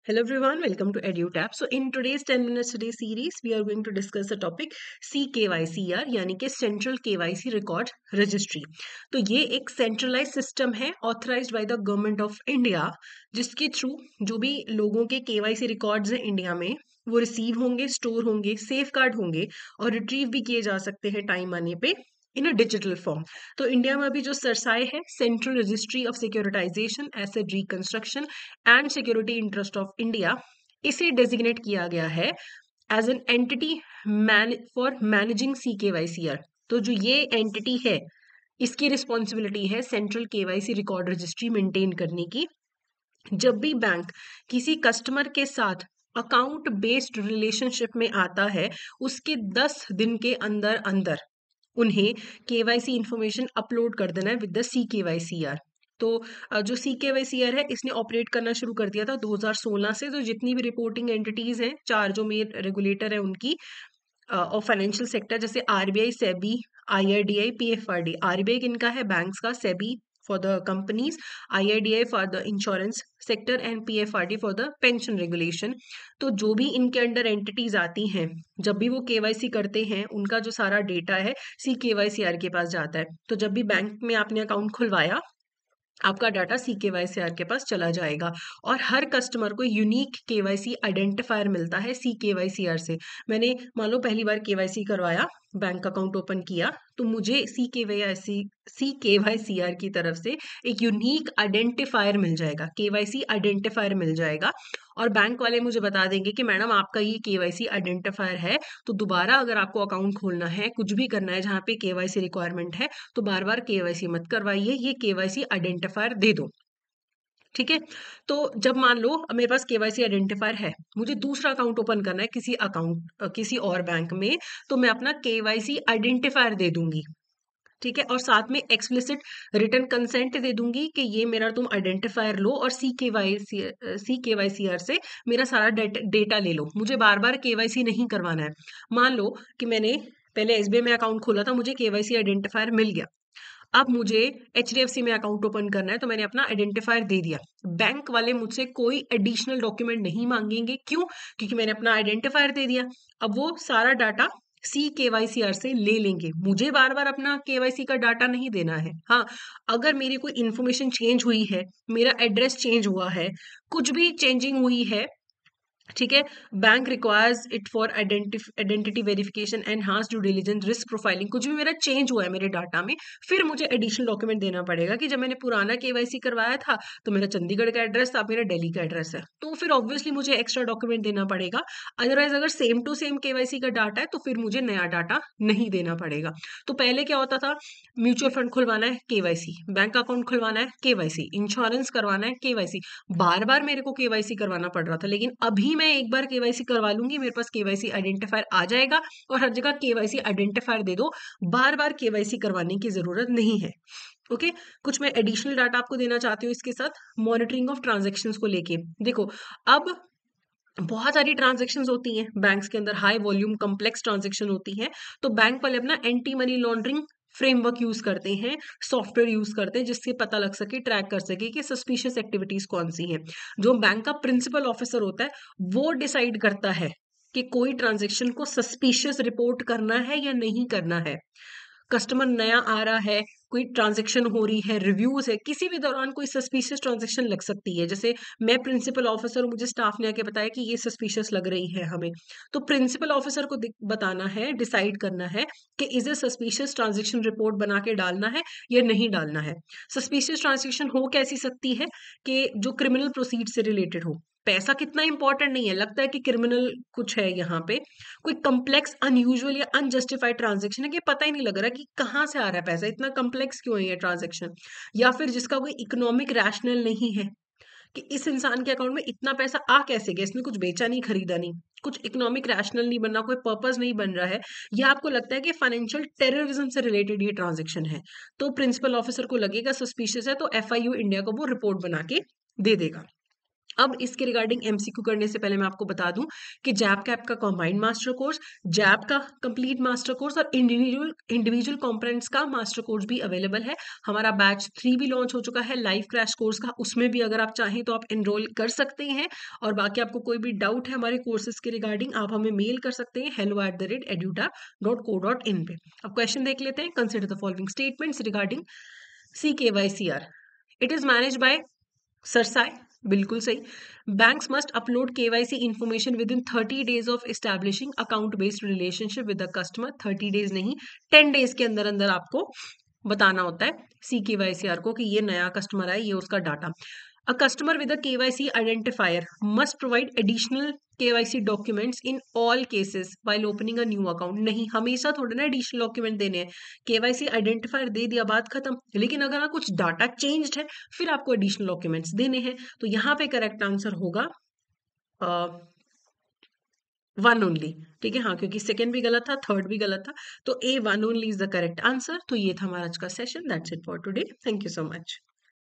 Hello everyone, welcome to EduTap. So in today's 10 minutes today series, we are going to discuss the topic CKYCR यानी कि central KYC record registry. तो ये एक centralise system है authorised by the government of India, जिसके through जो भी लोगों के KYC रिकॉर्ड्स हैं इंडिया में वो रिसीव होंगे, स्टोर होंगे, सेफ गार्ड होंगे और रिट्रीव भी किए जा सकते हैं टाइम आने पे इन अ डिजिटल फॉर्म। तो इंडिया में अभी जो सरसाई है central registry of securitisation asset reconstruction and security interest of India, इसे डेजिग्नेट किया गया है as an entity for managing CKYCR। तो जो ये एंटिटी है इसकी रिस्पॉन्सिबिलिटी है central KYC record registry maintain करने की। जब भी बैंक किसी कस्टमर के साथ अकाउंट बेस्ड रिलेशनशिप में आता है, उसके 10 दिन के अंदर अंदर उन्हें KYC इंफॉर्मेशन अपलोड कर देना है विद द CKYCR। तो जो CKYCR है इसने ऑपरेट करना शुरू कर दिया था 2016 से। तो जितनी भी रिपोर्टिंग एंटिटीज हैं, चार जो मेन रेगुलेटर है उनकी और फाइनेंशियल सेक्टर, जैसे RBI, SEBI, IRDI, PFRD। RBI किनका है? बैंक्स का। SEBI for the companies, IRDI for the insurance sector and PFRD for the pension regulation. तो जो भी इनके अंडर एंटिटीज आती हैं, जब भी वो KYC करते हैं उनका जो सारा डेटा है CKYCR के पास जाता है। तो जब भी बैंक में आपने अकाउंट खुलवाया, आपका डाटा CKYCR के पास चला जाएगा और हर कस्टमर को यूनिक KYC आइडेंटिफायर मिलता है CKYCR से। मैंने मान लो पहली बार KYC करवाया, बैंक अकाउंट ओपन किया, तो मुझे CKYCR की तरफ से एक यूनिक आइडेंटिफायर मिल जाएगा, KYC आइडेंटिफायर मिल जाएगा। और बैंक वाले मुझे बता देंगे कि मैडम आपका ये KYC आइडेंटिफायर है, तो दोबारा अगर आपको अकाउंट खोलना है, कुछ भी करना है जहाँ पे KYC रिक्वायरमेंट है, तो बार बार KYC मत करवाइए, ये KYC आइडेंटिफायर दे दो। ठीक है। तो जब मान लो मेरे पास KYC आइडेंटिफायर है, मुझे दूसरा अकाउंट ओपन करना है किसी और बैंक में, तो मैं अपना KYC आइडेंटिफायर दे दूंगी। ठीक है। और साथ में एक्सप्लिसिट रिटर्न कंसेंट दे दूंगी कि ये मेरा तुम आइडेंटिफायर लो और CKYCR से मेरा सारा डेटा ले लो, मुझे बार बार KYC नहीं करवाना है। मान लो कि मैंने पहले SBI में अकाउंट खोला था, मुझे KYC आइडेंटिफायर मिल गया। अब मुझे HDFC में अकाउंट ओपन करना है, तो मैंने अपना आइडेंटिफायर दे दिया। बैंक वाले मुझसे कोई एडिशनल डॉक्यूमेंट नहीं मांगेंगे। क्यों? क्योंकि मैंने अपना आइडेंटिफायर दे दिया। अब वो सारा डाटा CKYCR से ले लेंगे, मुझे बार बार अपना KYC का डाटा नहीं देना है। हाँ, अगर मेरी कोई इन्फॉर्मेशन चेंज हुई है, मेरा एड्रेस चेंज हुआ है, कुछ भी चेंजिंग हुई है, ठीक है, bank requires it for identity verification, enhance due diligence, risk profiling, कुछ भी मेरा चेंज हुआ है मेरे डाटा में, फिर मुझे एडिशनल डॉक्यूमेंट देना पड़ेगा कि जब मैंने पुराना KYC करवाया था तो मेरा चंडीगढ़ का एड्रेस था, अब मेरा दिल्ली का एड्रेस है, तो फिर ऑब्वियसली मुझे एक्स्ट्रा डॉक्यूमेंट देना पड़ेगा। अदरवाइज अगर सेम टू सेम KYC का डाटा है तो फिर मुझे नया डाटा नहीं देना पड़ेगा। तो पहले क्या होता था, म्यूचुअल फंड खुलवाना है KYC, बैंक अकाउंट खुलवाना है KYC, इंश्योरेंस करवाना है KYC, बार बार मेरे को KYC करवाना पड़ रहा था। लेकिन अभी मैं एक बार KYC करवा लूंगी, मेरे पास KYC आइडेंटिफायर आ जाएगा और हर जगह KYC आइडेंटिफायर दे दो, बार बार KYC करवाने की जरूरत नहीं है। ओके। कुछ मैं एडिशनल डाटा आपको देना चाहती हूँ इसके साथ, मॉनिटरिंग ऑफ ट्रांजेक्शन्स को लेके। देखो, अब बहुत सारी ट्रांजेक्शन्स होती हैं बैंक्स के अंदर, हाई वॉल्यूम कम्प्लेक्स ट्रांजेक्शन होती हैं। तो बैंक वाले अपना anti money laundering framework use करते हैं, सॉफ्टवेयर यूज करते हैं, जिससे पता लग सके, ट्रैक कर सके कि सस्पिशियस एक्टिविटीज कौन सी हैं। जो बैंक का प्रिंसिपल ऑफिसर होता है वो डिसाइड करता है कि कोई ट्रांजेक्शन को सस्पिशियस रिपोर्ट करना है या नहीं करना है। कस्टमर नया आ रहा है, कोई ट्रांजेक्शन हो रही है, रिव्यूज है, किसी भी दौरान कोई सस्पिशियस ट्रांजेक्शन लग सकती है। जैसे मैं प्रिंसिपल ऑफिसर हूँ, मुझे स्टाफ ने आके बताया कि ये सस्पिशियस लग रही है हमें, तो प्रिंसिपल ऑफिसर को बताना है, डिसाइड करना है कि is a suspicious transaction report बना के डालना है या नहीं डालना है। सस्पिशियस ट्रांजेक्शन हो कैसी सकती है कि जो क्रिमिनल प्रोसीड से रिलेटेड हो। पैसा कितना इंपॉर्टेंट नहीं है, लगता है कि क्रिमिनल कुछ है यहाँ पे, कोई कम्प्लेक्स अनयूजुअल या अनजस्टिफाइड ट्रांजेक्शन है कि पता ही नहीं लग रहा कि कहाँ से आ रहा है पैसा, इतना कम्प्लेक्स क्यों है ये ट्रांजेक्शन, या फिर जिसका कोई इकोनॉमिक रैशनल नहीं है कि इस इंसान के अकाउंट में इतना पैसा आ कैसे गया, इसने कुछ बेचा नहीं, खरीदा नहीं, कुछ इकोनॉमिक रैशनल नहीं बन रहा, कोई पर्पस नहीं बन रहा है, या आपको लगता है कि फाइनेंशियल टेररिज्म से रिलेटेड ये ट्रांजेक्शन है, तो प्रिंसिपल ऑफिसर को लगेगा सस्पिशियस है, तो FIU इंडिया को वो रिपोर्ट बना के दे देगा। अब इसके रिगार्डिंग एमसीक्यू करने से पहले मैं आपको बता दूं कि जैप कैप का कंबाइंड मास्टर कोर्स, जैप का कंप्लीट मास्टर कोर्स और इंडिविजुअल कंपोनेंट्स का मास्टर कोर्स भी अवेलेबल है। हमारा बैच 3 भी लॉन्च हो चुका है लाइव क्रैश कोर्स का, उसमें भी अगर आप चाहें तो आप एनरोल कर सकते हैं। और बाकी आपको कोई भी डाउट है हमारे कोर्सेज के रिगार्डिंग, आप हमें मेल कर सकते हैं hello@edutap.co.in पे। अब क्वेश्चन देख लेते हैं। Consider the following statements regarding CKYCR। It is manage by cerci, बिल्कुल सही। Banks must upload KYC information with in 30 days of establishing account based relationship with the customer. 30 days नहीं, 10 डेज के अंदर अंदर आपको बताना होता है CKYCR को कि ये नया कस्टमर है, ये उसका data. A customer with a KYC identifier must provide additional KYC documents in all cases while opening a new account। नहीं, हमेशा थोड़ा ना एडिशनल डॉक्यूमेंट देने हैं। KYC आइडेंटिफायर दे दिया, बात खत्म। लेकिन अगर कुछ डाटा चेंज्ड है फिर आपको एडिशनल डॉक्यूमेंट्स देने हैं। तो यहाँ पे करेक्ट आंसर होगा 1 ओनली। ठीक है, हाँ, क्योंकि सेकंड भी गलत था, थर्ड भी गलत था, तो A 1 only is the correct answer. तो ये था हमारा आज का session. That's it for today. Thank you so much.